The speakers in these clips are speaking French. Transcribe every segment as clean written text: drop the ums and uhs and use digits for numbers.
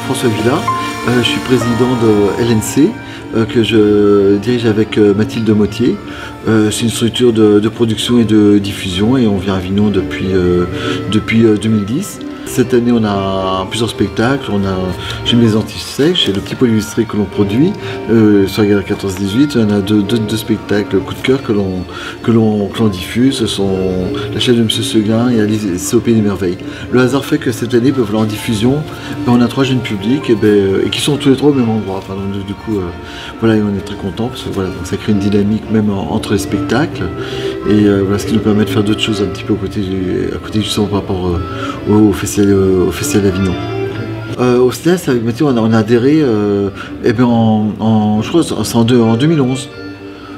François Villa, je suis président de LNC que je dirige avec Mathilde Mottier. C'est une structure de production et de diffusion et on vient à Avignon depuis 2010. Cette année, on a plusieurs spectacles. On a chez Mes Antisèches, le petit pot illustré que l'on produit sur la galerie 14-18. On a deux spectacles coup de cœur que l'on diffuse. Ce sont La chaîne de Monsieur Seguin et Alice au Pays des Merveilles. Le hasard fait que cette année, voilà, en diffusion, on a 3 jeunes publics et qui sont tous les 3 au même endroit. Enfin, donc, du coup, voilà, et on est très contents parce que voilà, donc ça crée une dynamique même entre les spectacles. Et voilà, ce qui nous permet de faire d'autres choses un petit peu à côté justement par rapport au festival d'Avignon. Au SNES, avec Mathieu, on a adhéré je crois c'est en 2011.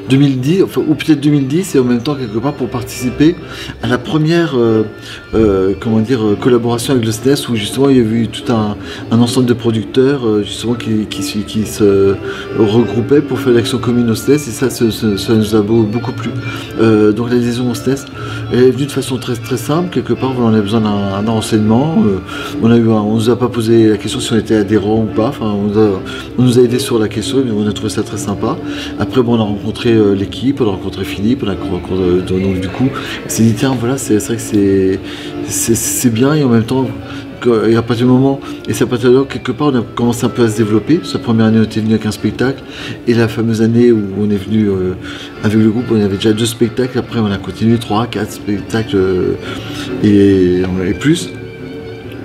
2010, enfin, ou peut-être 2010, et en même temps quelque part pour participer à la première collaboration avec le SNES, où justement il y a eu tout un ensemble de producteurs justement qui se regroupaient pour faire l'action commune au SNES, et ça nous a beaucoup plu. Donc l'adhésion au SNES est venue de façon très simple, quelque part on avait besoin d'un renseignement, on nous a pas posé la question si on était adhérent ou pas, enfin, on nous a aidé sur la question, mais on a trouvé ça très sympa. Après bon, on a rencontré l'équipe, on a rencontré Philippe, on a rencontré, donc du coup on s'est dit tiens voilà, c'est vrai que c'est bien, et en même temps et à partir du moment, et c'est à partir de là quelque part on a commencé un peu à se développer. Sa première année on était venu avec un spectacle, et la fameuse année où on est venu avec le groupe, on avait déjà 2 spectacles, après on a continué 3, 4 spectacles et plus.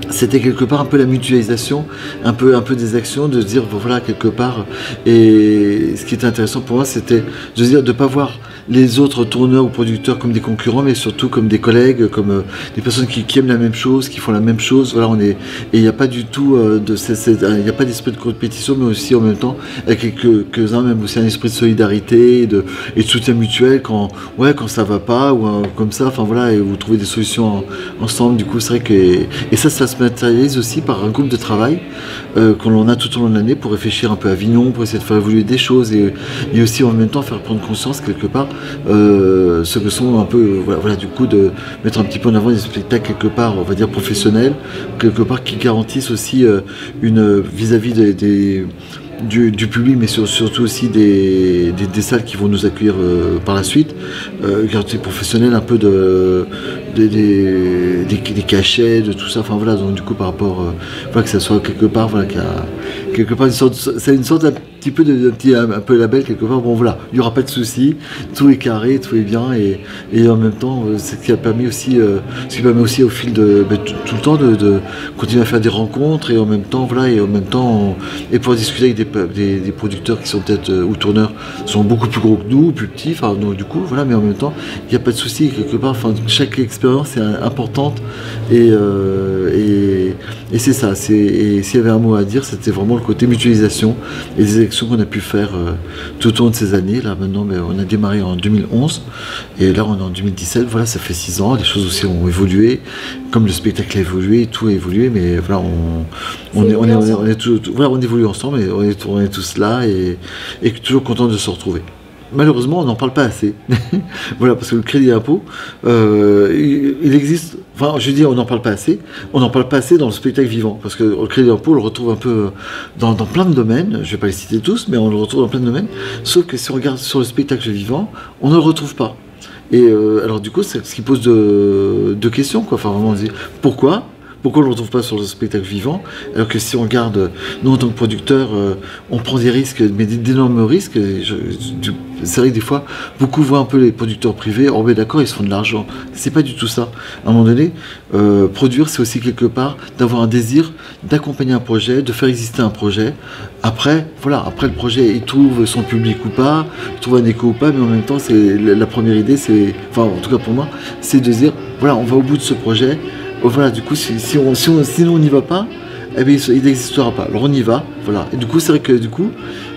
C'était quelque part un peu la mutualisation, un peu des actions, de se dire voilà quelque part, et ce qui était intéressant pour moi c'était de se dire de ne pas voir les autres tourneurs ou producteurs comme des concurrents, mais surtout comme des collègues, comme des personnes qui aiment la même chose, qui font la même chose. Voilà, et il n'y a pas du tout il n'y a pas d'esprit de compétition, mais aussi en même temps avec quelques-uns même aussi un esprit de solidarité et de soutien mutuel quand ça va pas, ou comme ça, enfin voilà, et vous trouvez des solutions ensemble. Du coup c'est vrai que et ça se matérialise aussi par un groupe de travail qu'on a tout au long de l'année pour réfléchir un peu à Avignon, pour essayer de faire évoluer des choses, et aussi en même temps faire prendre conscience quelque part ce que sont un peu, voilà, du coup de mettre un petit peu en avant des spectacles quelque part, on va dire professionnels, quelque part qui garantissent aussi vis-à-vis du public, mais surtout aussi des salles qui vont nous accueillir par la suite, garantie professionnelle, un peu des cachets, de tout ça, enfin voilà, donc du coup par rapport, voilà, que ça soit quelque part, voilà, quelque part c'est une sorte un petit peu un peu label quelque part. Bon voilà, il n'y aura pas de souci, tout est carré, tout est bien, et en même temps c'est ce qui permet aussi au fil de tout le temps de continuer à faire des rencontres, et en même temps voilà, et pour discuter avec des producteurs qui sont peut-être ou tourneurs sont beaucoup plus gros que nous, plus petits, enfin donc du coup voilà, mais en même temps il n'y a pas de souci quelque part, enfin chaque expérience est importante, et c'est ça, et s'il y avait un mot à dire, c'était vraiment le côté mutualisation et des actions qu'on a pu faire tout au long de ces années. Là maintenant, on a démarré en 2011, et là on est en 2017, voilà, ça fait 6 ans, les choses aussi ont évolué, comme le spectacle a évolué, tout a évolué, mais voilà, on évolue ensemble, et on est tous là, et toujours content de se retrouver. Malheureusement, on n'en parle pas assez. Voilà, parce que le crédit d'impôt, il existe. Enfin, je dis, on n'en parle pas assez. On n'en parle pas assez dans le spectacle vivant, parce que le crédit d'impôt, on le retrouve un peu dans plein de domaines. Je ne vais pas les citer tous, mais on le retrouve dans plein de domaines. Sauf que si on regarde sur le spectacle vivant, on ne le retrouve pas. Et alors, du coup, c'est ce qui pose deux questions, quoi. Enfin, vraiment, on se dit pourquoi on ne le retrouve pas sur le spectacle vivant, alors que si on regarde, nous en tant que producteurs, on prend des risques, mais d'énormes risques. C'est vrai que des fois, beaucoup voient un peu les producteurs privés, oh ben d'accord, ils se font de l'argent. C'est pas du tout ça. À un moment donné, produire, c'est aussi quelque part d'avoir un désir d'accompagner un projet, de faire exister un projet. Après, voilà, après le projet, il trouve son public ou pas, il trouve un écho ou pas, mais en même temps, c'est la première idée, enfin en tout cas pour moi, c'est de dire, voilà, on va au bout de ce projet. Voilà, du coup, sinon on n'y va pas, eh bien, il n'existera pas. Alors on y va, voilà. Et du coup, c'est vrai que du coup,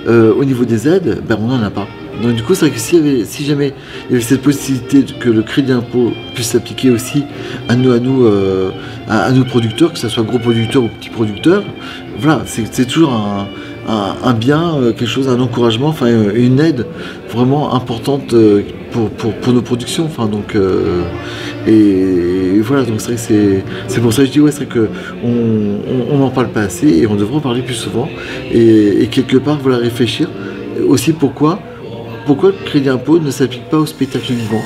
au niveau des aides, on n'en a pas. Donc du coup, c'est vrai que si jamais il y avait cette possibilité que le crédit d'impôt puisse s'appliquer aussi à nos producteurs, que ce soit gros producteurs ou petits producteurs, voilà, c'est toujours un bien, quelque chose, un encouragement, enfin une aide vraiment importante pour nos productions. Enfin, donc, et voilà, donc c'est vrai que c'est pour ça que je dis ouais, c'est vrai qu'on n'en parle pas assez et on devrait en parler plus souvent. Et quelque part, voilà, réfléchir aussi pourquoi le crédit impôt ne s'applique pas au spectacle vivant.